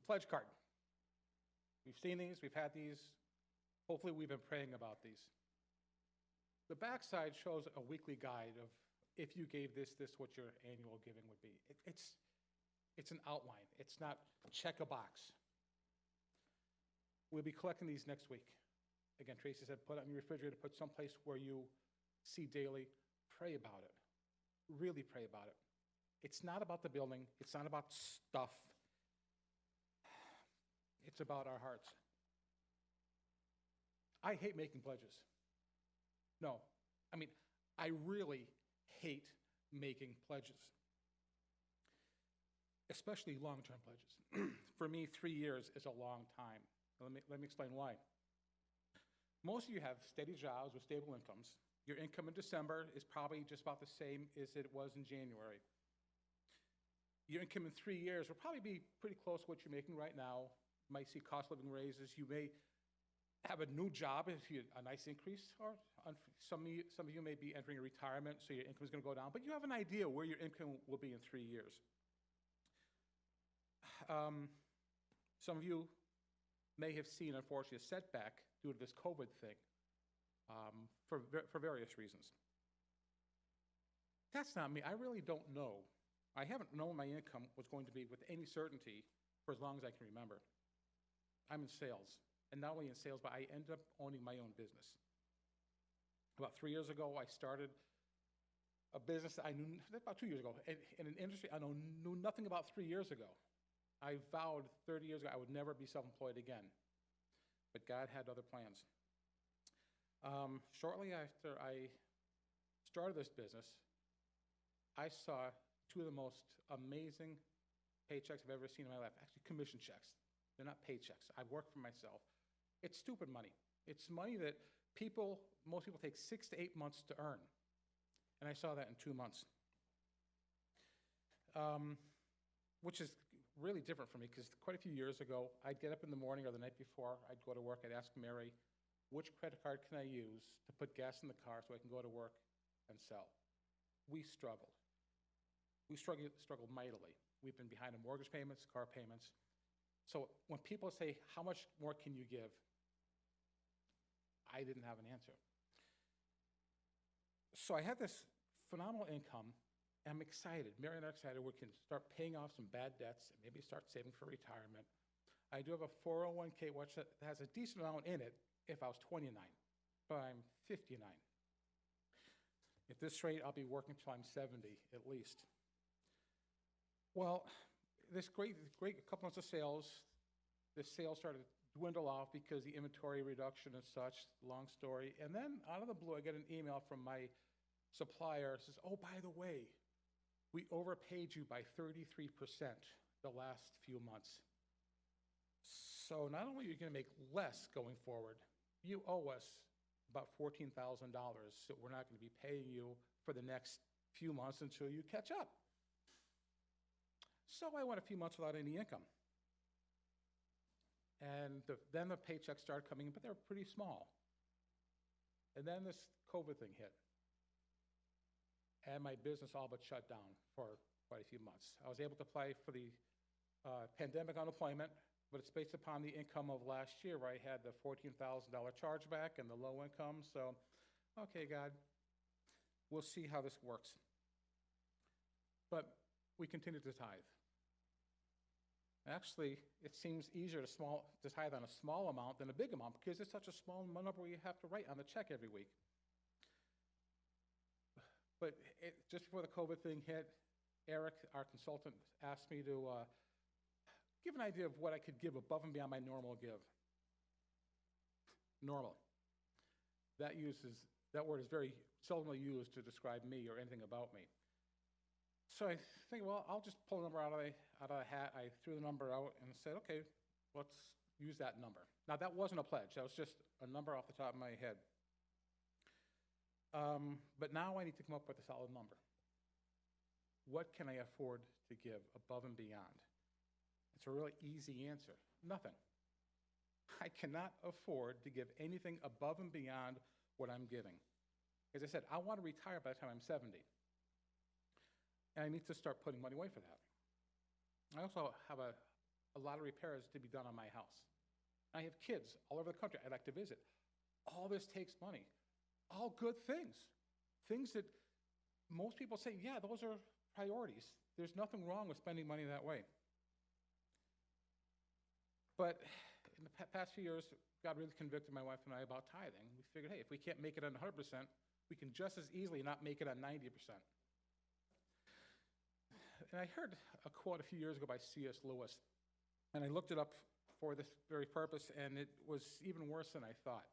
pledge card. We've seen these, we've had these. Hopefully we've been praying about these. The backside shows a weekly guide of if you gave this, what your annual giving would be. It's an outline. It's not check a box. We'll be collecting these next week. Again, Tracy said, put it on your refrigerator, put someplace where you see daily. Pray about it. Really pray about it. It's not about the building. It's not about stuff. It's about our hearts. I hate making pledges. No. I mean, I really hate making pledges, especially long-term pledges. For me, 3 years is a long time. Let me explain why. Most of you have steady jobs with stable incomes. Your income in December is probably just about the same as it was in January. Your income in 3 years will probably be pretty close to what you're making right now. You might see cost of living raises. You may have a new job, if you a nice increase, or some of you may be entering a retirement, so your income is going to go down, but you have an idea where your income will be in 3 years. Some of you may have seen, unfortunately, a setback due to this COVID thing for various reasons. That's not me. I really don't know. I haven't known my income was going to be with any certainty for as long as I can remember. I'm in sales. And not only in sales, but I ended up owning my own business. About 3 years ago, I started a business that I knew, about 2 years ago, in an industry I knew nothing about 3 years ago. I vowed 30 years ago I would never be self-employed again. But God had other plans. Shortly after I started this business, I saw two of the most amazing paychecks I've ever seen in my life. Actually, commission checks. They're not paychecks. I work for myself. It's stupid money. It's money that most people take 6 to 8 months to earn. And I saw that in 2 months. Which is really different for me because quite a few years ago, I'd get up in the morning or the night before, I'd go to work, I'd ask Mary, which credit card can I use to put gas in the car so I can go to work and sell? We struggled. We struggled mightily. We've been behind on mortgage payments, car payments. So when people say, how much more can you give? I didn't have an answer. So I had this phenomenal income, and I'm excited. Mary and I are excited we can start paying off some bad debts and maybe start saving for retirement. I do have a 401k which has a decent amount in it if I was 29, but I'm 59. At this rate, I'll be working until I'm 70 at least. Well, this great couple months of sales, the sales started to dwindle off because the inventory reduction and such, long story. And then out of the blue, I get an email from my supplier. It says, oh, by the way, we overpaid you by 33% the last few months. So not only are you going to make less going forward, you owe us about $14,000 that we're not going to be paying you for the next few months until you catch up. So I went a few months without any income. And then the paychecks started coming in, but they were pretty small. And then this COVID thing hit. And my business all but shut down for quite a few months. I was able to apply for the pandemic unemployment, but it's based upon the income of last year where I had the $14,000 chargeback and the low income. So, okay, God, we'll see how this works. But we continue to tithe. Actually, it seems easier to tithe on a small amount than a big amount because it's such a small number you have to write on the check every week. But just before the COVID thing hit, Eric, our consultant, asked me to give an idea of what I could give above and beyond my normal give. Normal. That word is very seldomly used to describe me or anything about me. So I think, well, I'll just pull a number out of the hat. I threw the number out and said, okay, let's use that number. Now, that wasn't a pledge. That was just a number off the top of my head. But now I need to come up with a solid number. What can I afford to give above and beyond? It's a really easy answer. Nothing. I cannot afford to give anything above and beyond what I'm giving. As I said, I want to retire by the time I'm 70. And I need to start putting money away for that. I also have a a lot of repairs to be done on my house. I have kids all over the country I'd like to visit. All this takes money. All good things. Things that most people say, yeah, those are priorities. There's nothing wrong with spending money that way. But in the past few years, God really convicted my wife and I about tithing. We figured, hey, if we can't make it on 100%, we can just as easily not make it on 90%. And I heard a quote a few years ago by C.S. Lewis, and I looked it up for this very purpose, and it was even worse than I thought.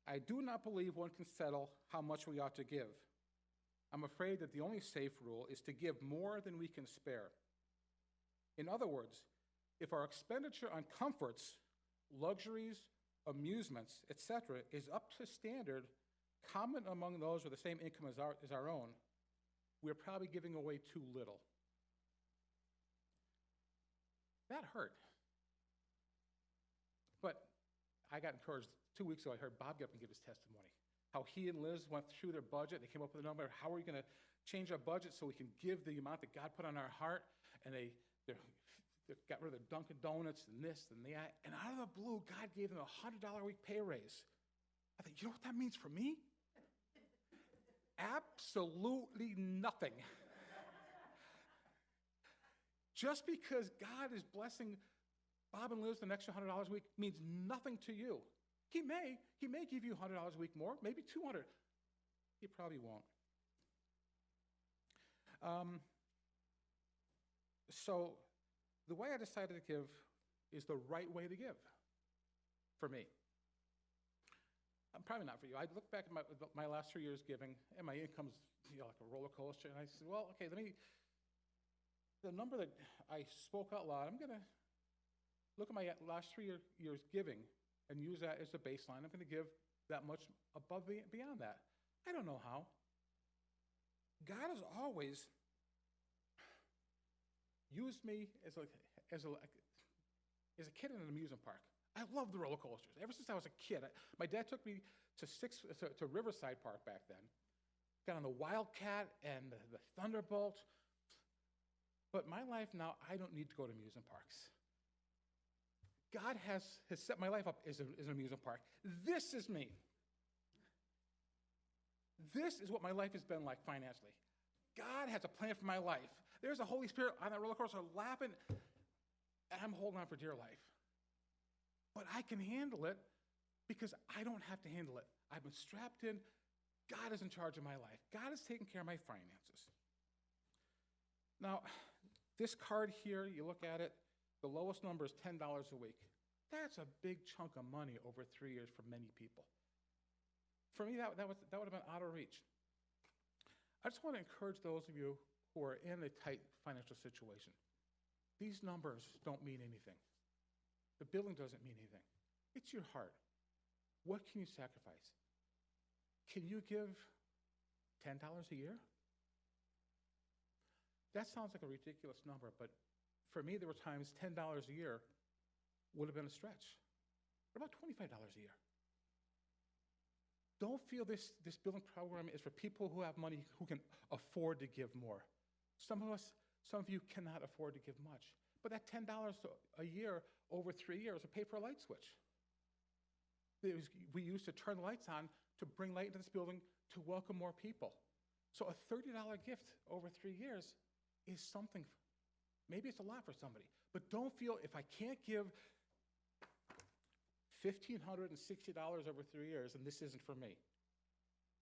I do not believe one can settle how much we ought to give. I'm afraid that the only safe rule is to give more than we can spare. In other words, if our expenditure on comforts, luxuries, amusements, etc., is up to standard common among those with the same income as our own, we're probably giving away too little. That hurt. But I got encouraged 2 weeks ago. I heard Bob get up and give his testimony. How he and Liz went through their budget. They came up with a number. How are we going to change our budget so we can give the amount that God put on our heart? And they got rid of the Dunkin' Donuts and this and that. And out of the blue, God gave them a $100 a week pay raise. I thought, you know what that means for me? Absolutely nothing. Just because God is blessing Bob and Liz an extra $100 a week means nothing to you. He may give you $100 a week more, maybe $200. He probably won't. So the way I decided to give is the right way to give for me. Probably not for you. I look back at my last 3 years giving, and my income's like a roller coaster, and I said, well, okay, the number that I spoke out loud, I'm going to look at my last 3 years giving and use that as a baseline. I'm going to give that much above beyond that. I don't know how. God has always used me as a kid in an amusement park. I love the roller coasters. Ever since I was a kid, my dad took me to Riverside Park back then. Got on the Wildcat and the Thunderbolt. But my life now, I don't need to go to amusement parks. God has set my life up as an amusement park. This is me. This is what my life has been like financially. God has a plan for my life. There's a Holy Spirit on that roller coaster laughing, and I'm holding on for dear life. But I can handle it because I don't have to handle it. I've been strapped in. God is in charge of my life. God is taking care of my finances. Now, this card here, you look at it, the lowest number is $10 a week. That's a big chunk of money over 3 years for many people. For me, that would have been out of reach. I just want to encourage those of you who are in a tight financial situation. These numbers don't mean anything. The billing doesn't mean anything. It's your heart. What can you sacrifice? Can you give $10 a year? That sounds like a ridiculous number, but for me, there were times $10 a year would have been a stretch. What about $25 a year? Don't feel this billing program is for people who have money who can afford to give more. Some of you cannot afford to give much. But that $10 a year over 3 years will pay for a light switch. We used to turn the lights on to bring light into this building to welcome more people. So a $30 gift over 3 years is something. Maybe it's a lot for somebody. But don't feel if I can't give $1,560 over 3 years, and this isn't for me.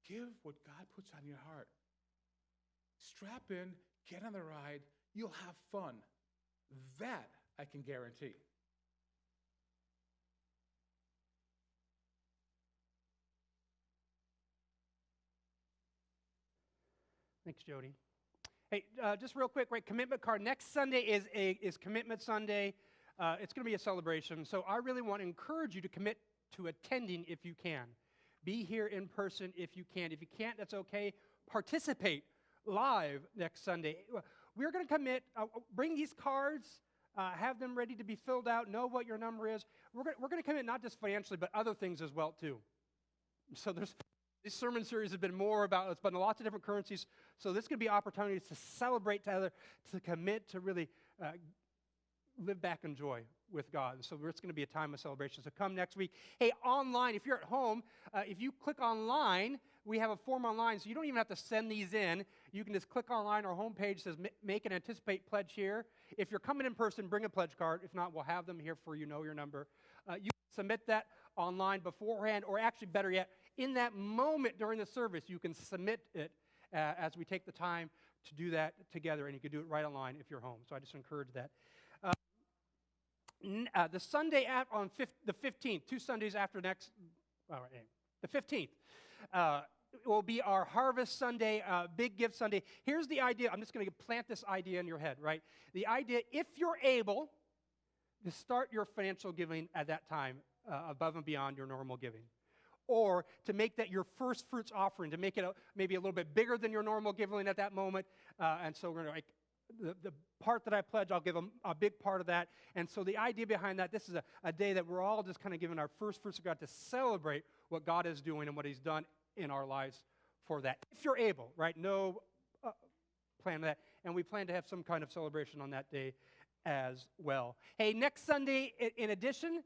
Give what God puts on your heart. Strap in, get on the ride, you'll have fun. That I can guarantee. Thanks, Jody. Hey, just real quick, right? Commitment card. Next Sunday is Commitment Sunday. It's going to be a celebration. So I really want to encourage you to commit to attending if you can. Be here in person if you can. If you can't, that's okay. Participate live next Sunday. We're going to commit. Bring these cards. Have them ready to be filled out. Know what your number is. We're going to commit not just financially, but other things as well too. So this sermon series has been more about. It's been lots of different currencies. So this is going to be opportunities to celebrate together, to commit, to really live back in joy with God. And so it's going to be a time of celebration. So come next week. Hey, online, if you're at home, if you click online, we have a form online, so you don't even have to send these in. You can just click online. Our homepage says make an anticipate pledge here. If you're coming in person, bring a pledge card. If not, we'll have them here for you. Know your number. You can submit that online beforehand, or actually better yet, in that moment during the service, you can submit it as we take the time to do that together, and you can do it right online if you're home. So I just encourage that. The Sunday on the 15th, 2 Sundays after next, all right, the 15th, will be our Harvest Sunday, Big Gift Sunday. Here's the idea. I'm just going to plant this idea in your head, right? The idea, if you're able to start your financial giving at that time above and beyond your normal giving, or to make that your first fruits offering, to make it maybe a little bit bigger than your normal giving at that moment, and so we're going to the part that I pledge, I'll give a big part of that. And so the idea behind that, this is a day that we're all just kind of giving our first fruits of God to celebrate what God is doing and what He's done in our lives for that. If you're able, right? No plan for that. And we plan to have some kind of celebration on that day as well. Hey, next Sunday, in addition,